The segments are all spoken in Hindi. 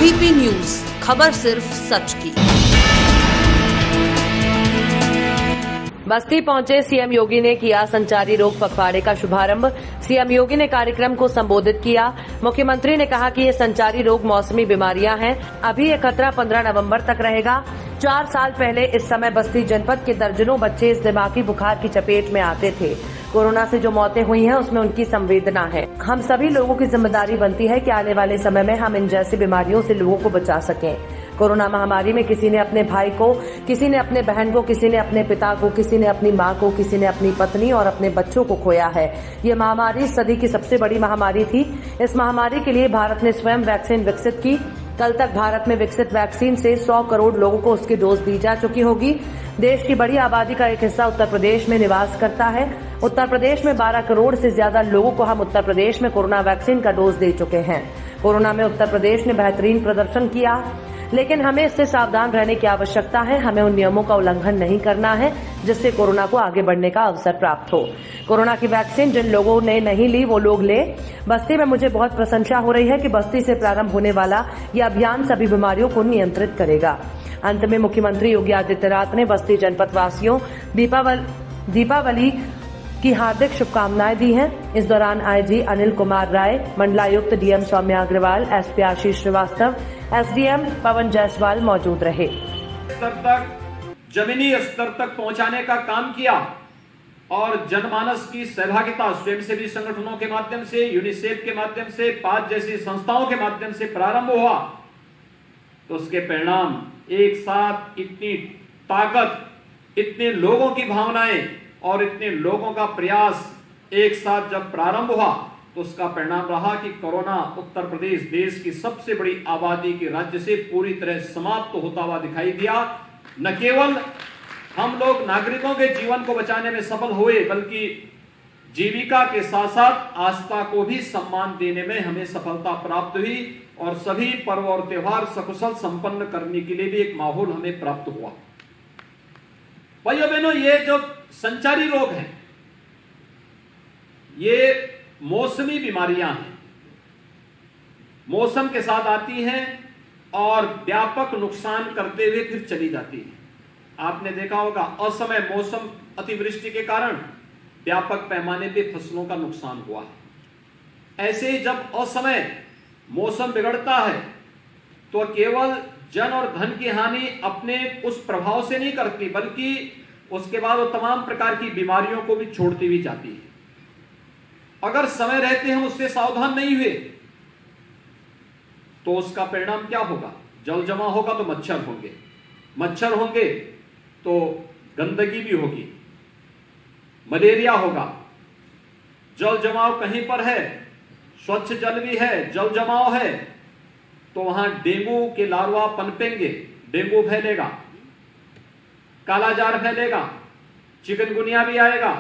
एबीपी न्यूज, खबर सिर्फ सच की। बस्ती पहुंचे सीएम योगी ने किया संचारी रोग पखवाड़े का शुभारंभ। सीएम योगी ने कार्यक्रम को संबोधित किया। मुख्यमंत्री ने कहा कि ये संचारी रोग मौसमी बीमारियां हैं। अभी ये खतरा 15 नवंबर तक रहेगा। 4 साल पहले इस समय बस्ती जनपद के दर्जनों बच्चे इस दिमागी बुखार की चपेट में आते थे। कोरोना से जो मौतें हुई हैं उसमें उनकी संवेदना है। हम सभी लोगों की जिम्मेदारी बनती है कि आने वाले समय में हम इन जैसी बीमारियों से लोगों को बचा सकें। कोरोना महामारी में किसी ने अपने भाई को, किसी ने अपने बहन को, किसी ने अपने पिता को, किसी ने अपनी मां को, किसी ने अपनी पत्नी और अपने बच्चों को खोया है। ये महामारी सदी की सबसे बड़ी महामारी थी। इस महामारी के लिए भारत ने स्वयं वैक्सीन विकसित की। कल तक भारत में विकसित वैक्सीन से 100 करोड़ लोगों को उसकी डोज दी जा चुकी होगी। देश की बड़ी आबादी का एक हिस्सा उत्तर प्रदेश में निवास करता है। उत्तर प्रदेश में 12 करोड़ से ज्यादा लोगों को हम उत्तर प्रदेश में कोरोना वैक्सीन का डोज दे चुके हैं। कोरोना में उत्तर प्रदेश ने बेहतरीन प्रदर्शन किया, लेकिन हमें इससे सावधान रहने की आवश्यकता है। हमें उन नियमों का उल्लंघन नहीं करना है जिससे कोरोना को आगे बढ़ने का अवसर प्राप्त हो। कोरोना की वैक्सीन जिन लोगों ने नहीं ली वो लोग ले। बस्ती में मुझे बहुत प्रशंसा हो रही है कि बस्ती से प्रारंभ होने वाला यह अभियान सभी बीमारियों को नियंत्रित करेगा। अंत में मुख्यमंत्री योगी आदित्यनाथ ने बस्ती जनपद वासियों दीपावली की हार्दिक शुभकामनाएं दी हैं। इस दौरान आईजी अनिल कुमार राय, मंडलायुक्त डीएम सौम्या अग्रवाल, एसपी आशीष श्रीवास्तव, एसडीएम पवन जायसवाल मौजूद रहे। स्तर तक, जमीनी स्तर तक पहुंचाने का काम किया और जनमानस की सहभागिता स्वयंसेवी संगठनों के माध्यम से, यूनिसेफ के माध्यम से, पाज जैसी संस्थाओं के माध्यम से प्रारंभ हुआ तो उसके परिणाम एक साथ इतनी ताकत, इतने लोगों की भावनाएं और इतने लोगों का प्रयास एक साथ जब प्रारंभ हुआ तो उसका परिणाम रहा कि कोरोना उत्तर प्रदेश देश की सबसे बड़ी आबादी के राज्य से पूरी तरह समाप्त होता हुआ दिखाई दिया। न केवल हम लोग नागरिकों के जीवन को बचाने में सफल हुए, बल्कि जीविका के साथ साथ आस्था को भी सम्मान देने में हमें सफलता प्राप्त हुई और सभी पर्व और त्योहार सकुशल संपन्न करने के लिए भी एक माहौल हमें प्राप्त हुआ। भाइयों बहनों, ये जो संचारी रोग हैं, ये मौसमी बीमारियां हैं। मौसम के साथ आती हैं और व्यापक नुकसान करते हुए फिर चली जाती हैं। आपने देखा होगा असमय मौसम अतिवृष्टि के कारण व्यापक पैमाने पे फसलों का नुकसान हुआ है। ऐसे ही जब असमय मौसम बिगड़ता है तो केवल जन और धन की हानि अपने उस प्रभाव से नहीं करती, बल्कि उसके बाद वो तमाम प्रकार की बीमारियों को भी छोड़ती हुई जाती है। अगर समय रहते हम उससे सावधान नहीं हुए तो उसका परिणाम क्या होगा? जल जमा होगा तो मच्छर होंगे, मच्छर होंगे तो गंदगी भी होगी, मलेरिया होगा। जल जमाव कहीं पर है, स्वच्छ जल भी है, जल जमाव है तो वहां डेंगू के लार्वा पनपेंगे, डेंगू फैलेगा, कालाजार फैलेगा, चिकनगुनिया भी आएगा।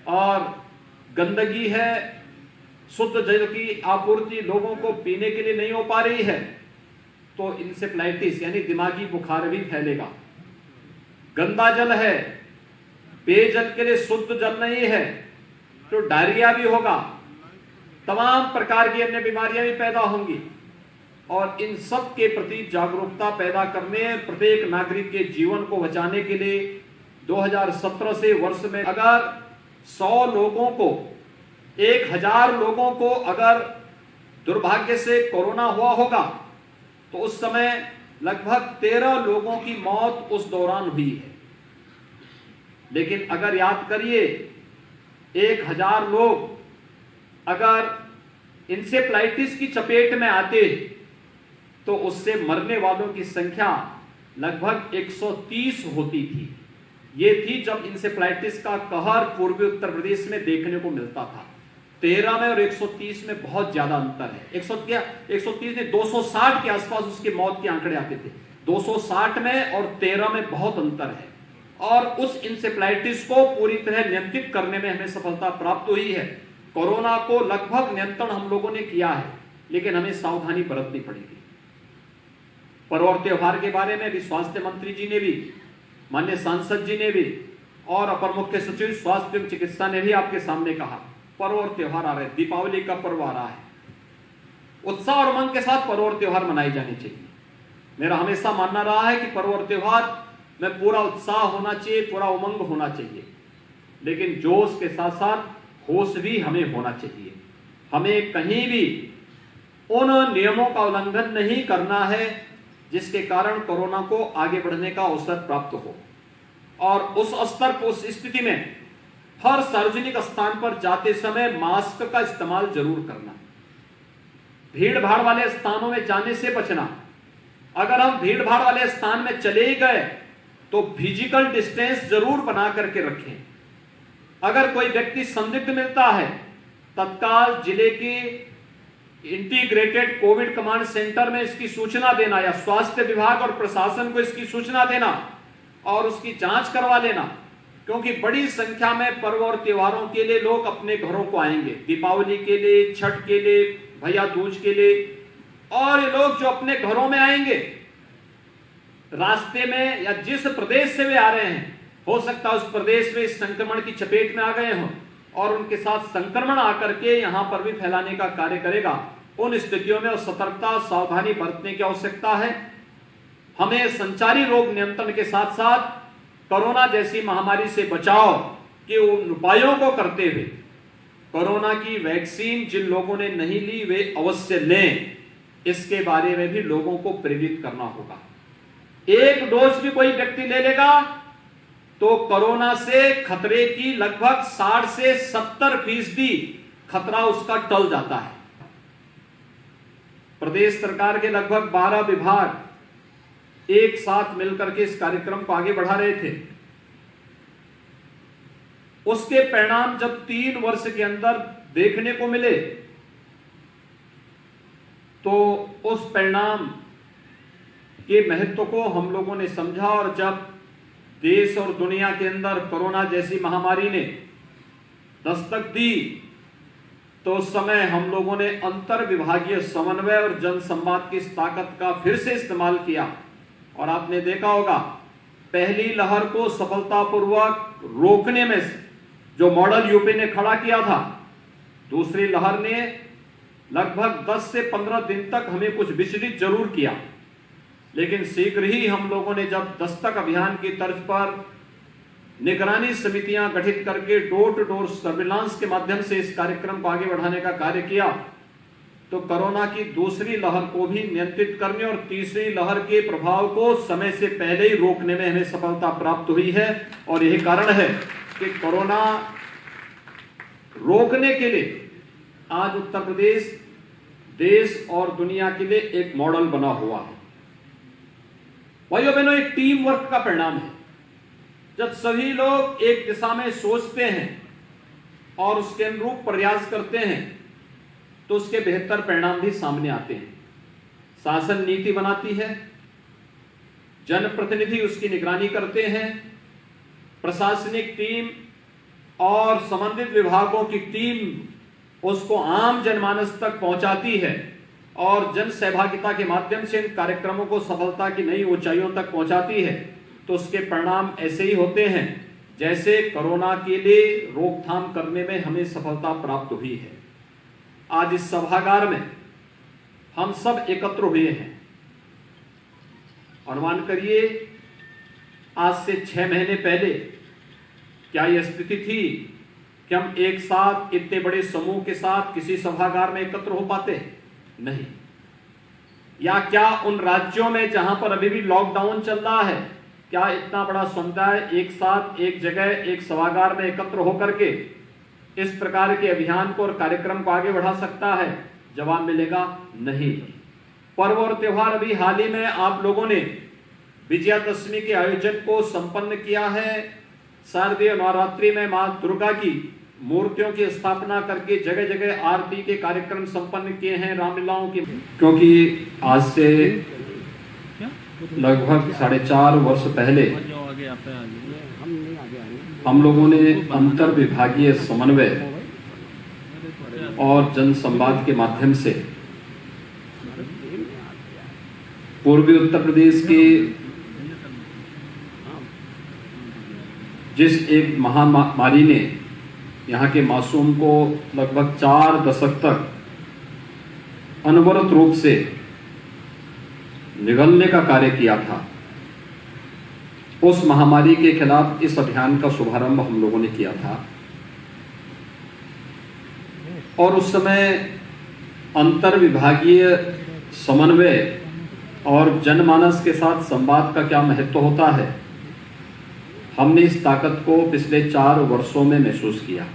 और गंदगी है, शुद्ध जल की आपूर्ति लोगों को पीने के लिए नहीं हो पा रही है तो इंसेफ्लाइटिस यानी दिमागी बुखार भी फैलेगा। गंदा जल है, पेयजल के लिए शुद्ध जल नहीं है तो डायरिया भी होगा, तमाम प्रकार की अन्य बीमारियां भी पैदा होंगी। और इन सब के प्रति जागरूकता पैदा करने, प्रत्येक नागरिक के जीवन को बचाने के लिए 2017 से वर्ष में अगर 100 लोगों को, 1000 लोगों को अगर दुर्भाग्य से कोरोना हुआ होगा तो उस समय लगभग 13 लोगों की मौत उस दौरान हुई है। लेकिन अगर याद करिए 1000 लोग अगर इंसेफ्लाइटिस की चपेट में आते तो उससे मरने वालों की संख्या लगभग 130 होती थी। ये थी जब इंसेफ्लाइटिस का कहर पूर्वी उत्तर प्रदेश में देखने को मिलता था। 13 में और 130 में बहुत ज्यादा अंतर है। 130 में 260 के आसपास उसकी मौत के आंकड़े आते थे, 260 में और 13 में बहुत अंतर है। और उस इंसेफ्लाइटिस को पूरी तरह नियंत्रित करने में हमें सफलता प्राप्त हुई है। कोरोना को लगभग नियंत्रण हम लोगों ने किया है, लेकिन हमें सावधानी बरतनी पड़ेगी। पर्व और त्योहार के बारे में भी स्वास्थ्य मंत्री जी ने भी, माननीय सांसद जी ने भी और अपर मुख्य सचिव स्वास्थ्य एवं चिकित्सा ने भी आपके सामने कहा, पर्व और त्योहार आ रहे, दीपावली का पर्व आ रहा है, उत्साह और उमंग के साथ पर्व और त्योहार मनाए जाने चाहिए। मेरा हमेशा मानना रहा है कि पर्व और त्योहार में पूरा उत्साह होना चाहिए, पूरा उमंग होना चाहिए, लेकिन जोश के साथ साथ होश भी हमें होना चाहिए। हमें कहीं भी उन नियमों का उल्लंघन नहीं करना है जिसके कारण कोरोना को आगे बढ़ने का अवसर प्राप्त हो। और उस स्तर पर, उस स्थिति में हर सार्वजनिक स्थान पर जाते समय मास्क का इस्तेमाल जरूर करना, भीड़ भाड़ वाले स्थानों में जाने से बचना। अगर हम भीड़ भाड़ वाले स्थान में चले गए तो फिजिकल डिस्टेंस जरूर बना करके रखें। अगर कोई व्यक्ति संदिग्ध मिलता है, तत्काल जिले के इंटीग्रेटेड कोविड कमांड सेंटर में इसकी सूचना देना या स्वास्थ्य विभाग और प्रशासन को इसकी सूचना देना और उसकी जांच करवा लेना, क्योंकि बड़ी संख्या में पर्व और त्योहारों के लिए लोग अपने घरों को आएंगे। दीपावली के लिए, छठ के लिए, भैया दूज के लिए, और ये लोग जो अपने घरों में आएंगे, रास्ते में या जिस प्रदेश से वे आ रहे हैं, हो सकता है उस प्रदेश में इस संक्रमण की चपेट में आ गए हों और उनके साथ संक्रमण आकर के यहां पर भी फैलाने का कार्य करेगा। उन स्थितियों में सतर्कता, सावधानी बरतने की आवश्यकता है। हमें संचारी रोग नियंत्रण के साथ साथ कोरोना जैसी महामारी से बचाव के उन उपायों को करते हुए कोरोना की वैक्सीन जिन लोगों ने नहीं ली वे अवश्य लें, इसके बारे में भी लोगों को प्रेरित करना होगा। एक डोज भी कोई व्यक्ति ले लेगा तो कोरोना से खतरे की लगभग 60 से 70% खतरा उसका टल जाता है। प्रदेश सरकार के लगभग 12 विभाग एक साथ मिलकर के इस कार्यक्रम को आगे बढ़ा रहे थे। उसके परिणाम जब 3 वर्ष के अंदर देखने को मिले तो उस परिणाम के महत्व को हम लोगों ने समझा, और जब देश और दुनिया के अंदर कोरोना जैसी महामारी ने दस्तक दी तो उस समय हम लोगों ने अंतर विभागीय समन्वय और जन संवाद की इस ताकत का फिर से इस्तेमाल किया। और आपने देखा होगा, पहली लहर को सफलतापूर्वक रोकने में जो मॉडल यूपी ने खड़ा किया था, दूसरी लहर ने लगभग 10 से 15 दिन तक हमें कुछ विचलित जरूर किया, लेकिन शीघ्र ही हम लोगों ने जब दस्तक अभियान की तर्ज पर निगरानी समितियां गठित करके डोर टू डोर सर्विलांस के माध्यम से इस कार्यक्रम को आगे बढ़ाने का कार्य किया, तो कोरोना की दूसरी लहर को भी नियंत्रित करने और तीसरी लहर के प्रभाव को समय से पहले ही रोकने में हमें सफलता प्राप्त हुई है। और यही कारण है कि कोरोना रोकने के लिए आज उत्तर प्रदेश देश और दुनिया के लिए एक मॉडल बना हुआ है। भाइयों बहनों, एक टीम वर्क का परिणाम है। जब सभी लोग एक दिशा में सोचते हैं और उसके अनुरूप प्रयास करते हैं तो उसके बेहतर परिणाम भी सामने आते हैं। शासन नीति बनाती है, जनप्रतिनिधि उसकी निगरानी करते हैं, प्रशासनिक टीम और संबंधित विभागों की टीम उसको आम जनमानस तक पहुंचाती है और जन सहभागिता के माध्यम से इन कार्यक्रमों को सफलता की नई ऊंचाइयों तक पहुंचाती है। तो उसके परिणाम ऐसे ही होते हैं जैसे कोरोना के लिए रोकथाम करने में हमें सफलता प्राप्त हुई है। आज इस सभागार में हम सब एकत्र हुए हैं। अनुमान करिए, आज से 6 महीने पहले क्या यह स्थिति थी कि हम एक साथ इतने बड़े समूह के साथ किसी सभागार में एकत्र हो पाते? नहीं। या क्या उन राज्यों में जहां पर अभी भी लॉकडाउन चल रहा है, क्या इतना बड़ा समुदाय एक साथ एक जगह एक सभागार में एकत्र होकर के इस प्रकार के अभियान को और कार्यक्रम को आगे बढ़ा सकता है? जवाब मिलेगा नहीं। पर्व और त्योहार अभी हाल ही में आप लोगों ने विजयादशमी के आयोजन को संपन्न किया है। शारदीय नवरात्रि में मां दुर्गा की मूर्तियों की स्थापना करके जगह जगह आरती के कार्यक्रम संपन्न किए हैं, रामलीलाओं की। क्योंकि आज से लगभग 4.5 वर्ष पहले हम लोगों ने अंतर विभागीय समन्वय और जन संवाद के माध्यम से पूर्वी उत्तर प्रदेश के जिस एक महामारी ने यहाँ के मासूम को लगभग 4 दशक तक अनवरत रूप से निगलने का कार्य किया था, उस महामारी के खिलाफ इस अभियान का शुभारंभ हम लोगों ने किया था। और उस समय अंतर विभागीय समन्वय और जनमानस के साथ संवाद का क्या महत्व होता है, हमने इस ताकत को पिछले 4 वर्षों में महसूस किया।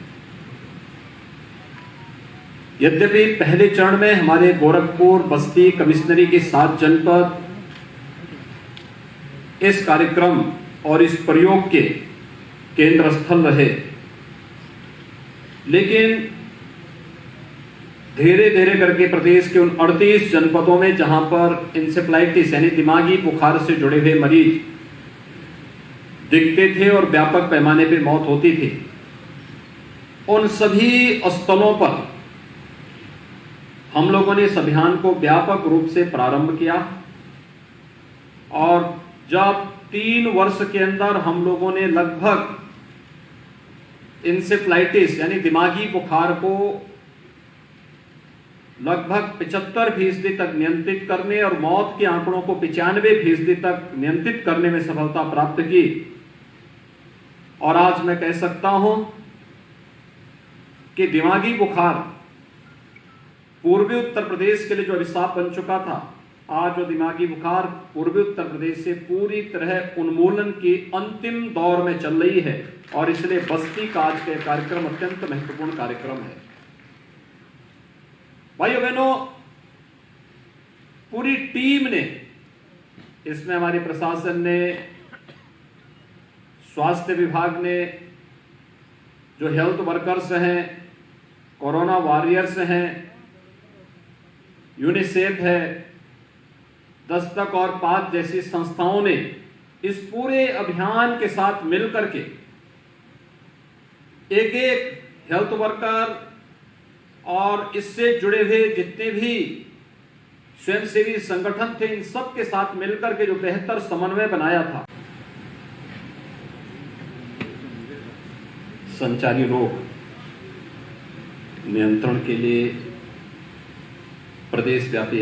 यद्यपि पहले चरण में हमारे गोरखपुर, बस्ती, कमिश्नरी के 7 जनपद इस कार्यक्रम और इस प्रयोग के केंद्र स्थल रहे, लेकिन धीरे धीरे करके प्रदेश के उन 38 जनपदों में जहां पर इंसेफ्लाइटिस यानी दिमागी बुखार से जुड़े हुए मरीज दिखते थे और व्यापक पैमाने पर मौत होती थी, उन सभी स्थलों पर हम लोगों ने इस अभियान को व्यापक रूप से प्रारंभ किया। और जब 3 वर्ष के अंदर हम लोगों ने लगभग इंसेफ्लाइटिस यानी दिमागी बुखार को लगभग 75% तक नियंत्रित करने और मौत के आंकड़ों को 95% तक नियंत्रित करने में सफलता प्राप्त की। और आज मैं कह सकता हूं कि दिमागी बुखार पूर्वी उत्तर प्रदेश के लिए जो अभिशाप बन चुका था, आज वो दिमागी बुखार पूर्वी उत्तर प्रदेश से पूरी तरह उन्मूलन की अंतिम दौर में चल रही है। और इसलिए बस्ती का आज का कार्यक्रम अत्यंत महत्वपूर्ण कार्यक्रम है। भाइयों बहनों, पूरी टीम ने, इसमें हमारे प्रशासन ने, स्वास्थ्य विभाग ने, जो हेल्थ वर्कर्स हैं, कोरोना वॉरियर्स हैं, यूनिसेफ है, दस्तक और पात जैसी संस्थाओं ने इस पूरे अभियान के साथ मिलकर के एक हेल्थ वर्कर और इससे जुड़े हुए जितने भी स्वयंसेवी संगठन थे, इन सब के साथ मिलकर के जो बेहतर समन्वय बनाया था। संचारी रोग नियंत्रण के लिए प्रदेश व्यापी